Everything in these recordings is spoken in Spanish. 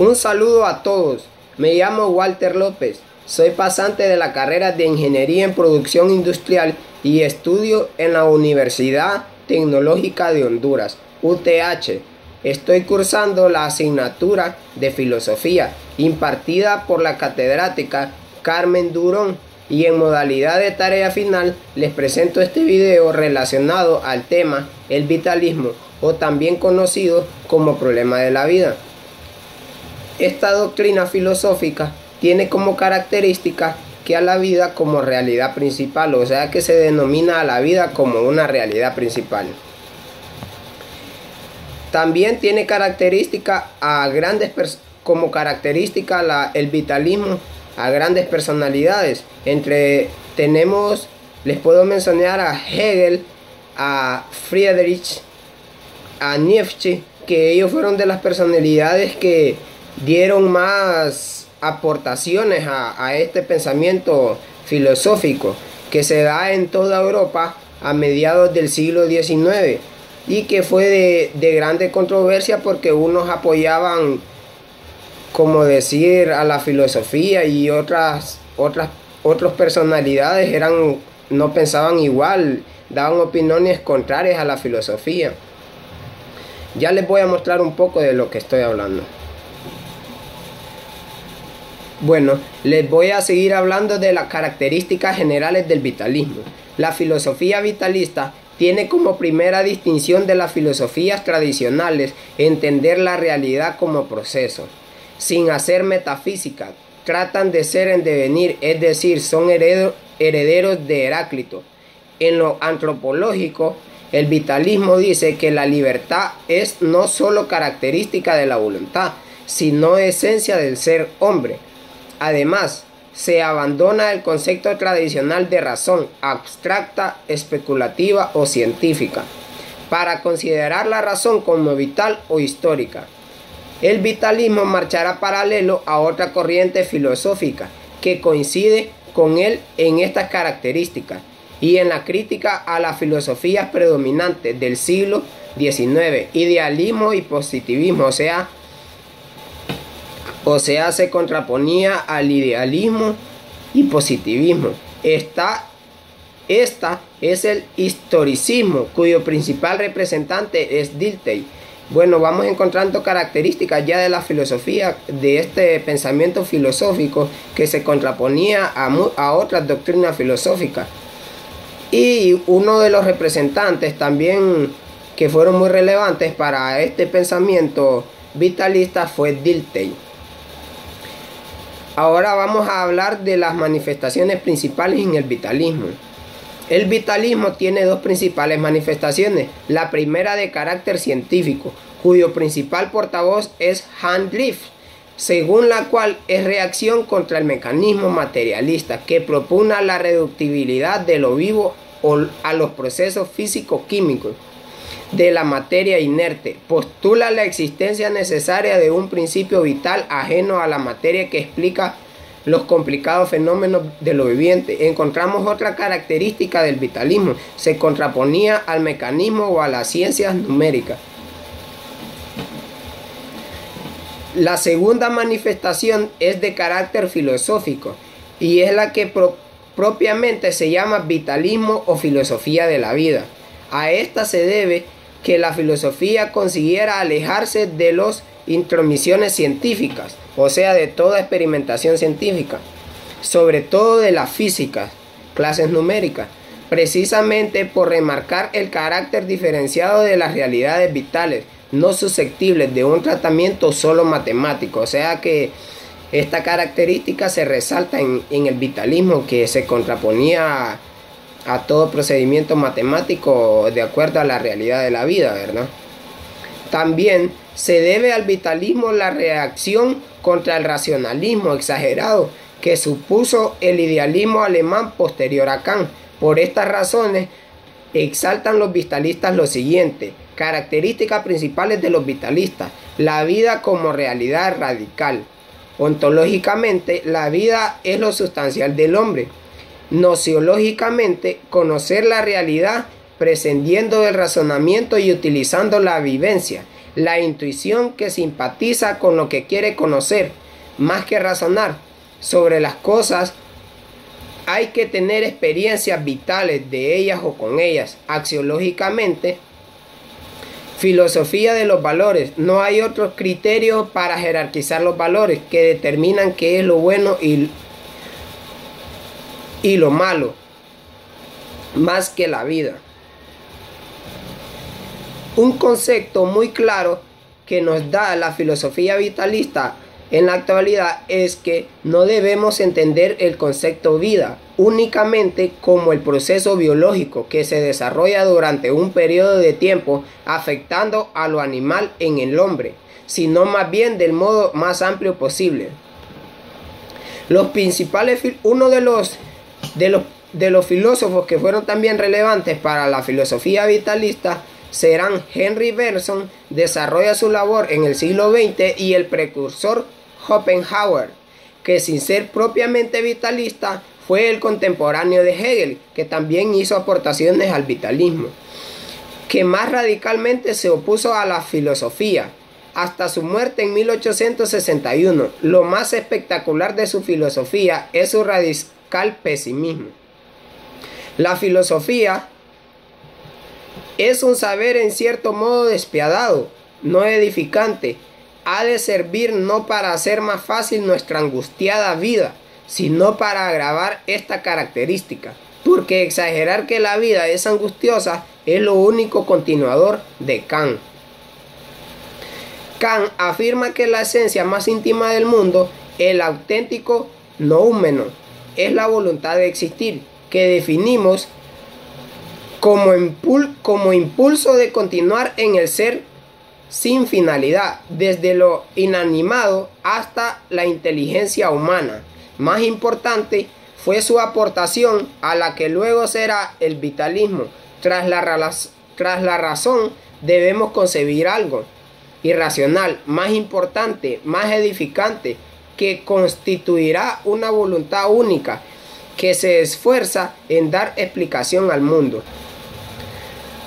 Un saludo a todos, me llamo Walter López, soy pasante de la carrera de Ingeniería en Producción Industrial y estudio en la Universidad Tecnológica de Honduras, UTH. Estoy cursando la asignatura de Filosofía, impartida por la catedrática Carmen Durón, y en modalidad de tarea final les presento este video relacionado al tema el vitalismo, o también conocido como problema de la vida. Esta doctrina filosófica tiene como característica que a la vida como realidad principal, o sea que se denomina a la vida como una realidad principal. También tiene característica como característica el vitalismo a grandes personalidades. Les puedo mencionar a Hegel, a Friedrich, a Nietzsche, que ellos fueron de las personalidades que dieron más aportaciones a este pensamiento filosófico que se da en toda Europa a mediados del siglo XIX y que fue de grande controversia porque unos apoyaban, como decir, a la filosofía y otras personalidades no pensaban igual, daban opiniones contrarias a la filosofía. Ya les voy a mostrar un poco de lo que estoy hablando. Bueno, les voy a seguir hablando de las características generales del vitalismo. La filosofía vitalista tiene como primera distinción de las filosofías tradicionales entender la realidad como proceso, sin hacer metafísica. Tratan de ser en devenir, es decir, son herederos de Heráclito. En lo antropológico, el vitalismo dice que la libertad es no solo característica de la voluntad, sino esencia del ser hombre. Además, se abandona el concepto tradicional de razón abstracta, especulativa o científica, para considerar la razón como vital o histórica. El vitalismo marchará paralelo a otra corriente filosófica que coincide con él en estas características y en la crítica a las filosofías predominantes del siglo XIX, idealismo y positivismo, o sea, se contraponía al idealismo y positivismo. Esta es el historicismo, cuyo principal representante es Dilthey. Bueno, vamos encontrando características ya de la filosofía, de este pensamiento filosófico que se contraponía a otras doctrinas filosóficas. Y uno de los representantes también que fueron muy relevantes para este pensamiento vitalista fue Dilthey. Ahora vamos a hablar de las manifestaciones principales en el vitalismo. El vitalismo tiene dos principales manifestaciones. La primera de carácter científico, cuyo principal portavoz es Hans Liebig, según la cual es reacción contra el mecanismo materialista que propugna la reductibilidad de lo vivo a los procesos físico-químicos de la materia inerte. Postula la existencia necesaria de un principio vital ajeno a la materia que explica los complicados fenómenos de lo viviente. Encontramos otra característica del vitalismo: se contraponía al mecanismo o a las ciencias numéricas. La segunda manifestación es de carácter filosófico y es la que propiamente se llama vitalismo o filosofía de la vida. A esta se debe que la filosofía consiguiera alejarse de las intromisiones científicas, o sea, de toda experimentación científica, sobre todo de la física, clases numéricas, precisamente por remarcar el carácter diferenciado de las realidades vitales, no susceptibles de un tratamiento solo matemático. O sea que esta característica se resalta en el vitalismo, que se contraponía a todo procedimiento matemático de acuerdo a la realidad de la vida, ¿verdad? También se debe al vitalismo la reacción contra el racionalismo exagerado que supuso el idealismo alemán posterior a Kant. Por estas razones exaltan los vitalistas lo siguiente: características principales de los vitalistas: la vida como realidad radical. Ontológicamente, la vida es lo sustancial del hombre. Nociológicamente, conocer la realidad prescindiendo del razonamiento y utilizando la vivencia. la intuición que simpatiza con lo que quiere conocer, más que razonar sobre las cosas. Hay que tener experiencias vitales de ellas o con ellas. Axiológicamente, filosofía de los valores. No hay otros criterios para jerarquizar los valores que determinan qué es lo bueno y lo malo, más que la vida. Un concepto muy claro que nos da la filosofía vitalista en la actualidad es que no debemos entender el concepto vida únicamente como el proceso biológico que se desarrolla durante un periodo de tiempo afectando a lo animal en el hombre, sino más bien del modo más amplio posible. Uno de los filósofos que fueron también relevantes para la filosofía vitalista serán Henry Bergson, desarrolla su labor en el siglo XX, y el precursor Schopenhauer, que sin ser propiamente vitalista fue el contemporáneo de Hegel, que también hizo aportaciones al vitalismo, que más radicalmente se opuso a la filosofía hasta su muerte en 1861. Lo más espectacular de su filosofía es su radical pesimismo. La filosofía es un saber en cierto modo despiadado, no edificante. Ha de servir no para hacer más fácil nuestra angustiada vida, sino para agravar esta característica, porque exagerar que la vida es angustiosa es lo único continuador de Kant. Kant afirma que la esencia más íntima del mundo, el auténtico noumeno, es la voluntad de existir, que definimos como impulso de continuar en el ser sin finalidad, desde lo inanimado hasta la inteligencia humana. Más importante fue su aportación a la que luego será el vitalismo. Tras la razón debemos concebir algo irracional, más importante, más edificante, que constituirá una voluntad única que se esfuerza en dar explicación al mundo.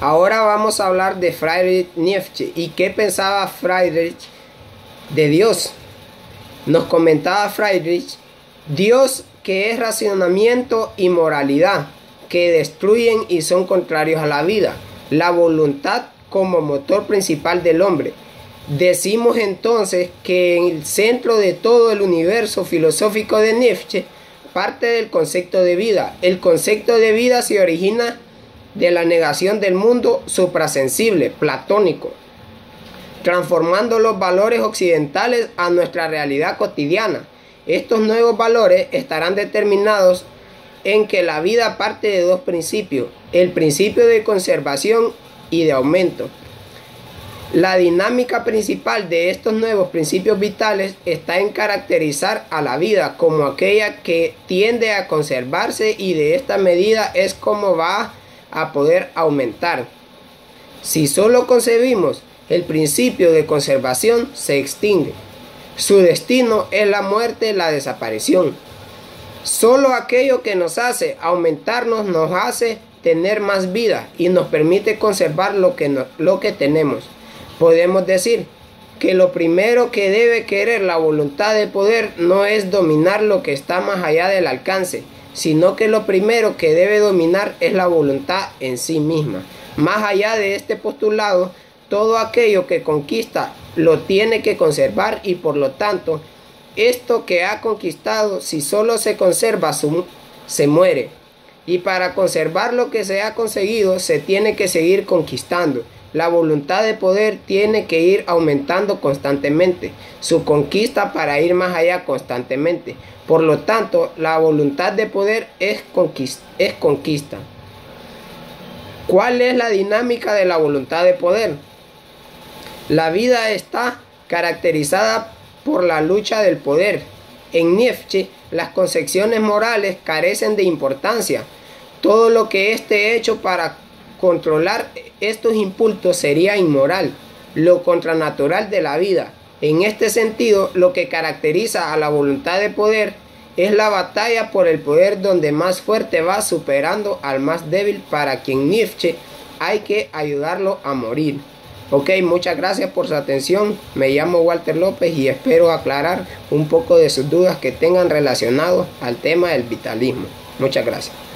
Ahora vamos a hablar de Friedrich Nietzsche y qué pensaba Friedrich de Dios. Nos comentaba Friedrich: Dios, que es racionamiento y moralidad, que destruyen y son contrarios a la vida, la voluntad como motor principal del hombre. Decimos entonces que en el centro de todo el universo filosófico de Nietzsche parte del concepto de vida. El concepto de vida se origina de la negación del mundo suprasensible, platónico, transformando los valores occidentales a nuestra realidad cotidiana. Estos nuevos valores estarán determinados en que la vida parte de dos principios: el principio de conservación y de aumento. La dinámica principal de estos nuevos principios vitales está en caracterizar a la vida como aquella que tiende a conservarse, y de esta medida es como va a poder aumentar. Si solo concebimos el principio de conservación, se extingue. Su destino es la muerte, la desaparición. Solo aquello que nos hace aumentarnos nos hace tener más vida y nos permite conservar lo que tenemos. Podemos decir que lo primero que debe querer la voluntad de poder no es dominar lo que está más allá del alcance, sino que lo primero que debe dominar es la voluntad en sí misma. Más allá de este postulado, todo aquello que conquista lo tiene que conservar, y por lo tanto, esto que ha conquistado, si solo se conserva, se muere. Y para conservar lo que se ha conseguido, se tiene que seguir conquistando. La voluntad de poder tiene que ir aumentando constantemente su conquista para ir más allá constantemente. Por lo tanto, la voluntad de poder es conquista. ¿Cuál es la dinámica de la voluntad de poder? La vida está caracterizada por la lucha del poder. En Nietzsche, las concepciones morales carecen de importancia. Todo lo que esté hecho para controlar estos impulsos sería inmoral, lo contranatural de la vida. En este sentido, lo que caracteriza a la voluntad de poder es la batalla por el poder, donde más fuerte va superando al más débil, para quien Nietzsche hay que ayudarlo a morir. Ok, muchas gracias por su atención. Me llamo Walter López y espero aclarar un poco de sus dudas que tengan relacionados al tema del vitalismo. Muchas gracias.